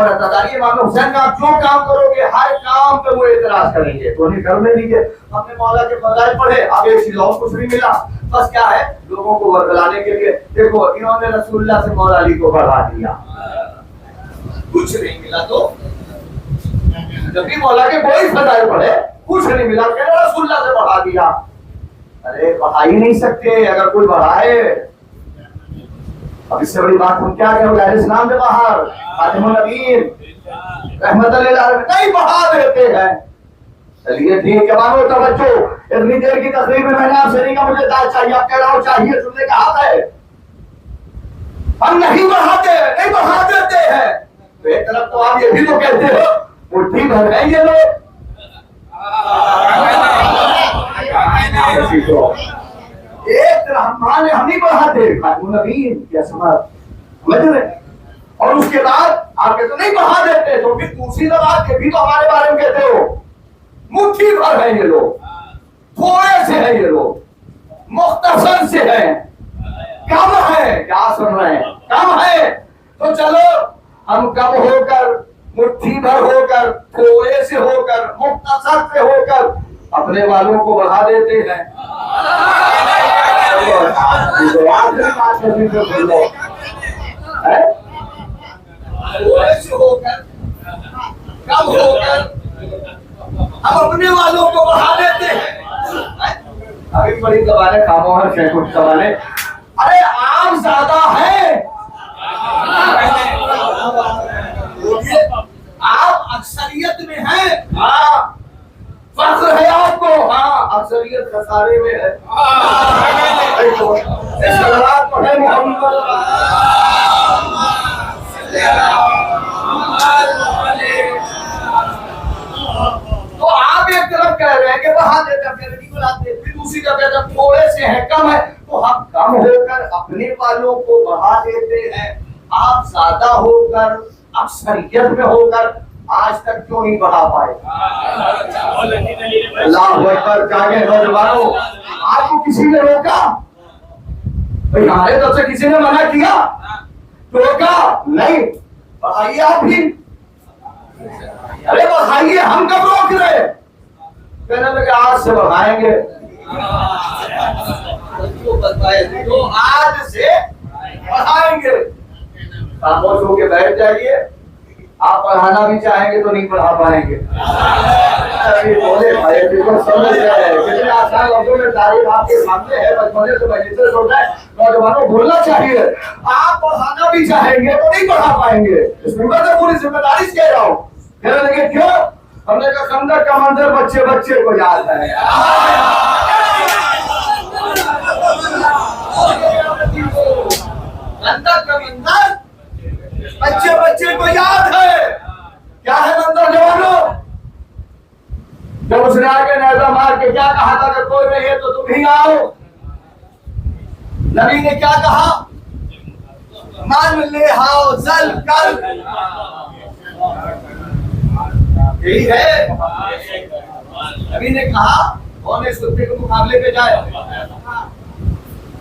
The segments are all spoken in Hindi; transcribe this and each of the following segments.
और अतादारी इमाम हुसैन का आप जो काम करोगे हर काम पे वो एतराज करेंगे, तो नहीं करने दीजिए। हमने मौला के फजाइल पढ़े, अब एक चीज और कुछ नहीं मिला, बस क्या है लोगों को वर्गलाने के लिए। देखो इन्होंने रसूलुल्लाह से मौला अली को बढ़ा दिया, कुछ नहीं मिला। तो जब भी मौला के कोई फजाइल पढ़े कुछ नहीं मिला, कहना रसूलुल्लाह से बढ़ा दिया। अरे बढ़ा ही नहीं सकते, अगर कोई बढ़ाए। अब इससे बड़ी बात हम क्या करोगे, इस्लाम के बाहर खातिमुन नबीय्यीन रहमतुल लिल आलमीन नहीं बढ़ा देते हैं। चलिए ठीक है, मानो तवज्जो, इतनी देर की तकरीर में मैंने आपसे नहीं कहा मुझे दाल चाहिए, आप कह रहे हो चाहिए, तुमने कहा है हम नहीं बढ़ाते, नहीं बढ़ा देते हैं। तो एक तरफ तो आप ये भी तो कहते हो मुट्ठी भर है ये लोग, एक तरह हम नहीं बढ़ाते खातिमुन नबीय्यीन क्या समझ रहे, और उसके बाद आप कहते नहीं बढ़ा देते, तो फिर दूसरी बात ये भी तो हमारे बारे में कहते हो मुट्ठी भर है ये लोग, थोड़े से है ये लोग, मुख्तसर से है, कम है। क्या सुन रहे हैं, कम है। तो चलो हम कम होकर, मुट्ठी भर होकर, थोड़े से होकर, मुख्तसर से होकर अपने वालों को बढ़ा देते हैं। थोड़े से होकर, कम होकर हम अपने वालों को बढ़ा देते हैं। अभी बड़ी दबाने खामोश है कुछ दबाने, अरे आप ज्यादा है, आप अक्सरियत में हैं। हाँ फख्र है आपको, हाँ अक्सरियत खसारे में है। तो आप एक तरफ कह रहे हैं कि बढ़ा देते हैं, नहीं बढ़ाते, फिर दूसरी जगह जब थोड़े से है, कम है, तो हम कम होकर अपने वालों को बढ़ा देते हैं। आप ज्यादा होकर, अक्सरियत में होकर आज तक क्यों नहीं बढ़ा पाए? अल्लाह अकबर। जागे नौजवानों, आपको किसी ने रोका? भाई हमारे तरफ से किसी ने मना किया? रोका नहीं, बढ़ाइए आप भी। अरे बढ़ाइए, हम कब रोक रहे? कहने लगे आज से बढ़ाएंगे, तो आज से बढ़ाएंगे। खामोश होके बैठ जाइए, आप पढ़ाना भी चाहेंगे तो नहीं पढ़ा पाएंगे। बोले भाई समझ गए, कितने आसान लफ्जों में तारीफ आपके सामने है, बचपने से मजलिसें सुन रहे हैं। नौजवानों बोलना चाहिए, आप पढ़ाना भी चाहेंगे तो नहीं पढ़ा पाएंगे। इसमें मैं पूरी जिम्मेदारी से कह रहा हूँ। कहने लगे क्यों? हमने कहा खंदक का मंजर बच्चे बच्चे को याद है। खंदक का मंजर बच्चे बच्चे को याद है। क्या है मंजर जवानों? जब उसने आके नैजा मार के क्या कहा था कि कोई नहीं है तो तुम ही आओ। नबी ने क्या कहा? मान ले हाओ जल कल, यही है। नबी ने कहा कौन इस कुत्ते के मुकाबले पे जाए?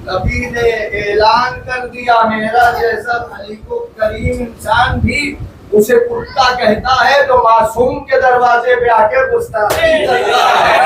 नबी ने ऐलान कर दिया मेरा जैसा खलीको करीम इंसान भी उसे कुत्ता कहता है तो मासूम के दरवाजे पे आके गुस्ताखी करता है।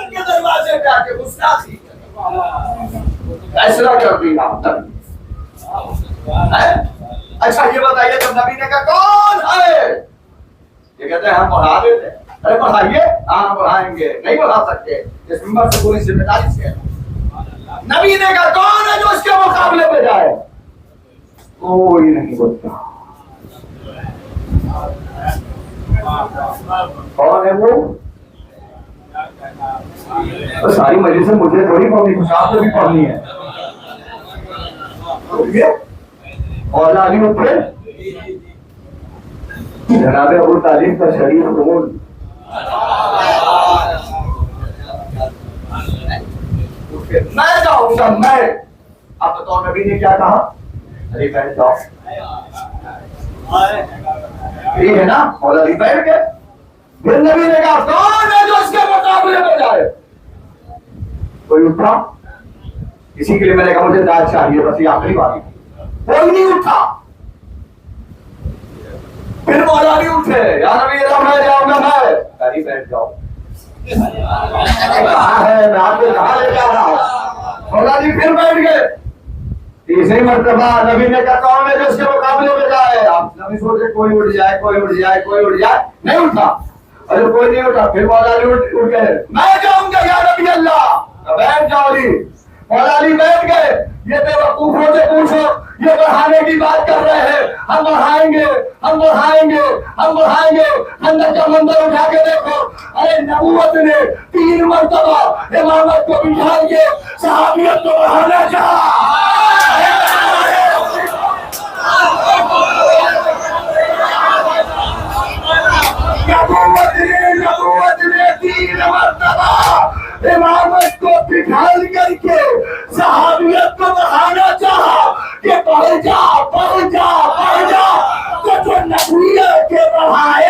के दरवाजे पे आके गुस्ताखी फैसला कर दिया। अच्छा ये बताइए, जब नबी ने कहा कौन है, ये कहते हैं हम बढ़ा देते। अरे बढ़ाइए, हाँ बढ़ाएंगे, नहीं बढ़ा सकते, इस मिंबर से पूरी जिम्मेदारी से। नबी ने कहा कौन है जो इसके मुकाबले पे जाए? कोई नहीं बोलता। कौन है वो? तो सारी मजलिस से मुझे थोड़ी पढ़नी, कुछ आपको भी पढ़नी है। और आगे उठे जनाब अबू तालिब का शरीफ खून कि मैं जाऊंगा मैं। अब तो नबी ने क्या कहा, अरे बैठ जाओ, ये है ना, और अली बैठ गए। फिर नबी ने कहा कौन है जो इसके मुकाबले में जाए? कोई उठा? इसी के लिए मैंने कहा मुझे दाद चाहिए, बस ये आखिरी बात। कोई नहीं उठा। फिर मौला भी उठे, या नबी मैं जाऊंगा मैं। अरे बैठ जाओ, कहा है मैं आपको कहा ले जा रहा हूं। मौला जी फिर बैठ गए। तीसरी मर्तबा नबी ने कहा कौन है जो उसके मुकाबले में जाए? आप नबी सोचे कोई उठ जाए, कोई उठ जाए, कोई उठ जाए, नहीं उठा। अरे कोई नहीं उठा। फिर मौला अली उठ गए, मैं जाऊंगा या नबी अल्लाह। तो बैठ जाओ अली। मौला अली बैठ गए। ये बेवकूफों से पूछो, ये बढ़ाने की बात कर रहे हैं, हम बढ़ाएंगे, हम बढ़ाएंगे, हम बढ़ाएंगे। अंदर का मंदिर उठा के देखो। अरे नबूवत ने 3 मर्तबा इमामत को बिठा के सहाबियत को बढ़ाना चाहा। नबूवत ने 3 मर्तबा इमामत को बिठाल करके सहाबियत को बढ़ाना चाहा कि बढ़ जा, बढ़ जा, बढ़ जा। तो जो नबूवत के बढ़ाए